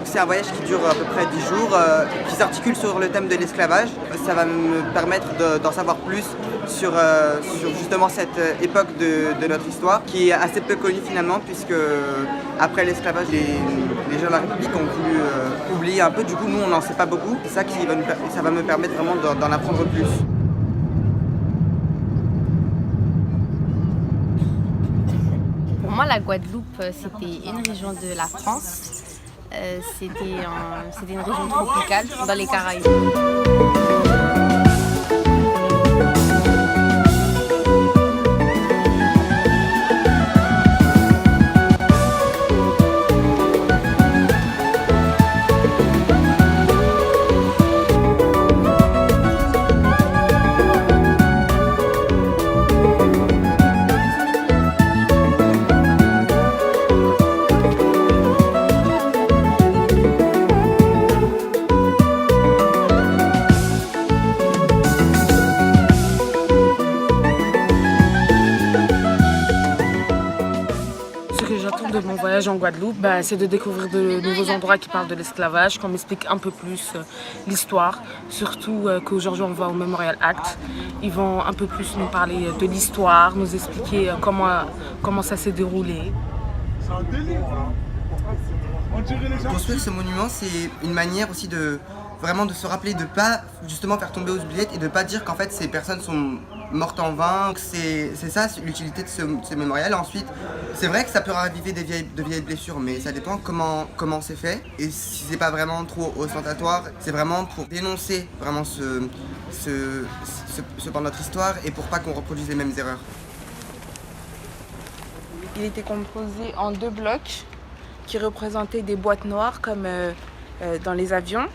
c'est un voyage qui dure à peu près 10 jours, qui s'articule sur le thème de l'esclavage. Ça va me permettre d'en savoir plus sur justement cette époque de notre histoire, qui est assez peu connue finalement, puisque après l'esclavage, les gens de la République ont voulu oublier un peu. Du coup, nous, on n'en sait pas beaucoup. C'est ça ça va me permettre vraiment d'en apprendre plus. Pour moi, la Guadeloupe, c'était une région de la France. C'était une région tropicale dans les Caraïbes. De mon voyage en Guadeloupe, c'est de découvrir de nouveaux endroits qui parlent de l'esclavage, qu'on m'explique un peu plus l'histoire, surtout qu'aujourd'hui on va au Memorial Act. Ils vont un peu plus nous parler de l'histoire, nous expliquer comment ça s'est déroulé. Construire ce monument, c'est une manière aussi de se rappeler, de pas justement faire tomber aux oubliettes et de pas dire qu'en fait ces personnes sont mortes en vain. C'est ça l'utilité de ce mémorial. Ensuite, c'est vrai que ça peut raviver de vieilles blessures, mais ça dépend comment c'est fait. Et si c'est pas vraiment trop ostentatoire, c'est vraiment pour dénoncer vraiment ce pan de notre histoire et pour pas qu'on reproduise les mêmes erreurs. Il était composé en 2 blocs qui représentaient des boîtes noires comme dans les avions.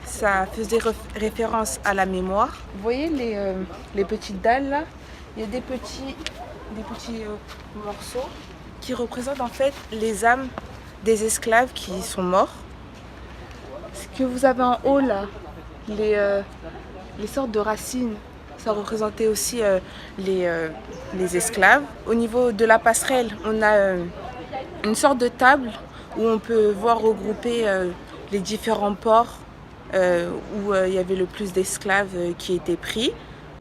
Ça faisait référence à la mémoire. Vous voyez les petites dalles là? Il y a des petits morceaux qui représentent en fait les âmes des esclaves qui sont morts. Ce que vous avez en haut là, les sortes de racines, ça représentait aussi les esclaves. Au niveau de la passerelle, on a une sorte de table où on peut voir regrouper les différents ports où il y avait le plus d'esclaves qui étaient pris.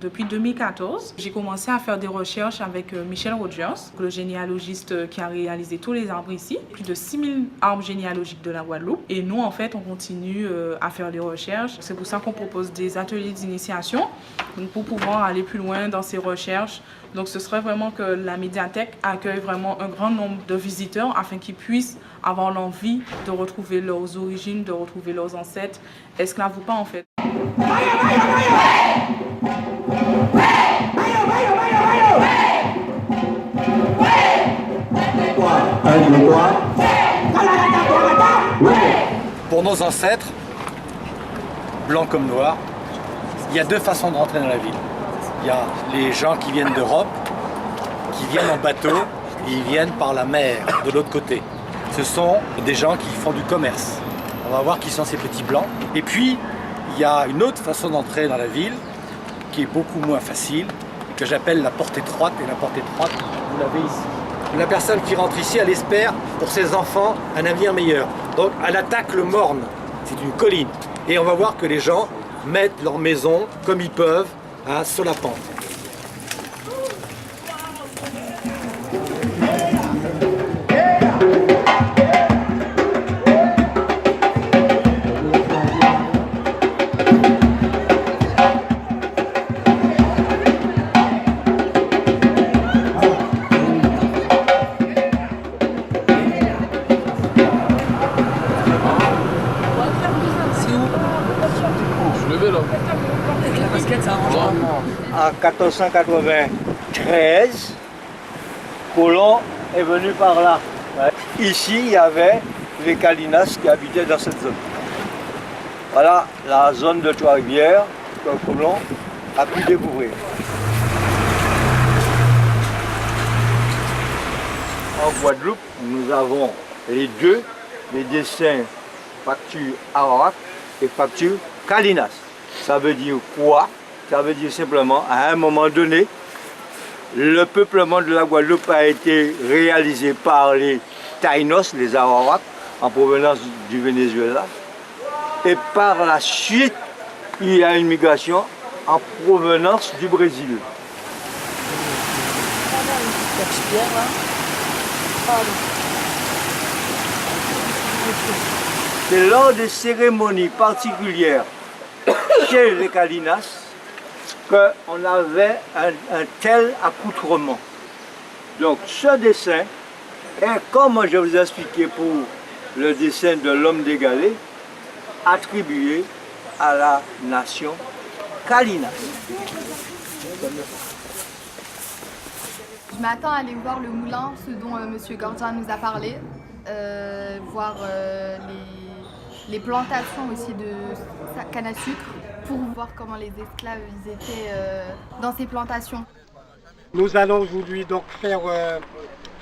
Depuis 2014, j'ai commencé à faire des recherches avec Michel Rogers, le généalogiste qui a réalisé tous les arbres ici, plus de 6000 arbres généalogiques de la Guadeloupe. Et nous, en fait, on continue à faire des recherches. C'est pour ça qu'on propose des ateliers d'initiation pour pouvoir aller plus loin dans ces recherches. Donc, ce serait vraiment que la médiathèque accueille vraiment un grand nombre de visiteurs afin qu'ils puissent avoir l'envie de retrouver leurs origines, de retrouver leurs ancêtres, esclaves ou pas, en fait. Pour nos ancêtres, blancs comme noirs, il y a 2 façons de rentrer dans la ville. Il y a les gens qui viennent d'Europe, qui viennent en bateau, et ils viennent par la mer, de l'autre côté. Ce sont des gens qui font du commerce. On va voir qui sont ces petits blancs. Et puis, il y a une autre façon d'entrer dans la ville, qui est beaucoup moins facile, que j'appelle la porte étroite. Et la porte étroite, vous l'avez ici. La personne qui rentre ici, elle espère pour ses enfants un avenir meilleur. Donc elle attaque le Morne, c'est une colline. Et on va voir que les gens mettent leur maison comme ils peuvent sur la pente. En 1493, Colomb est venu par là. Ici, il y avait les Calinas qui habitaient dans cette zone. Voilà la zone de Trois-Rivières que Colomb a pu découvrir. En Guadeloupe, nous avons les dessins facture Arawak et facture Calinas. Ça veut dire quoi? Ça veut dire simplement, à un moment donné, le peuplement de la Guadeloupe a été réalisé par les Taïnos, les Arawaks, en provenance du Venezuela. Et par la suite, il y a une migration en provenance du Brésil. C'est lors des cérémonies particulières chez les Calinas qu'on avait un tel accoutrement. Donc ce dessin est, comme je vous ai expliqué pour le dessin de l'homme d'égalé, attribué à la nation Calinas. Je m'attends à aller voir le moulin, ce dont M. Gordien nous a parlé, voir les plantations aussi de canne à sucre, pour voir comment les esclaves ils étaient dans ces plantations. Nous allons aujourd'hui donc faire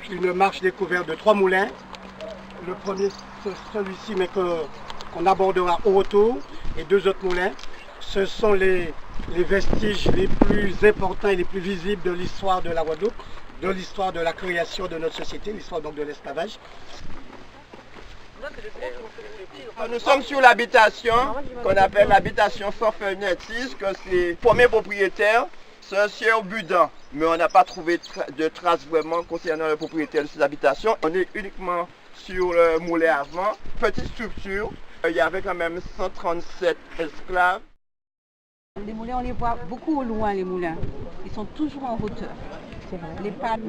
une marche découverte de 3 moulins. Le premier, c'est celui-ci, mais qu'on abordera au retour, et 2 autres moulins. Ce sont les vestiges les plus importants et les plus visibles de l'histoire de la Guadeloupe, de l'histoire de la création de notre société, l'histoire donc de l'esclavage. Nous sommes sur l'habitation qu'on appelle l'habitation sans fenêtre, que c'est le premier propriétaire, c'est un sieur Budan. Mais on n'a pas trouvé de traces vraiment concernant le propriétaire de cette habitation. On est uniquement sur le moulin avant, petite structure, il y avait quand même 137 esclaves. Les moulins, on les voit beaucoup au loin, les moulins. Ils sont toujours en hauteur. Les pannes.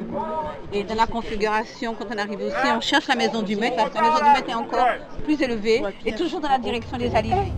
Et dans la configuration, quand on arrive aussi, on cherche la maison du maître. La maison du maître est encore plus élevée et toujours dans la direction des Alivés.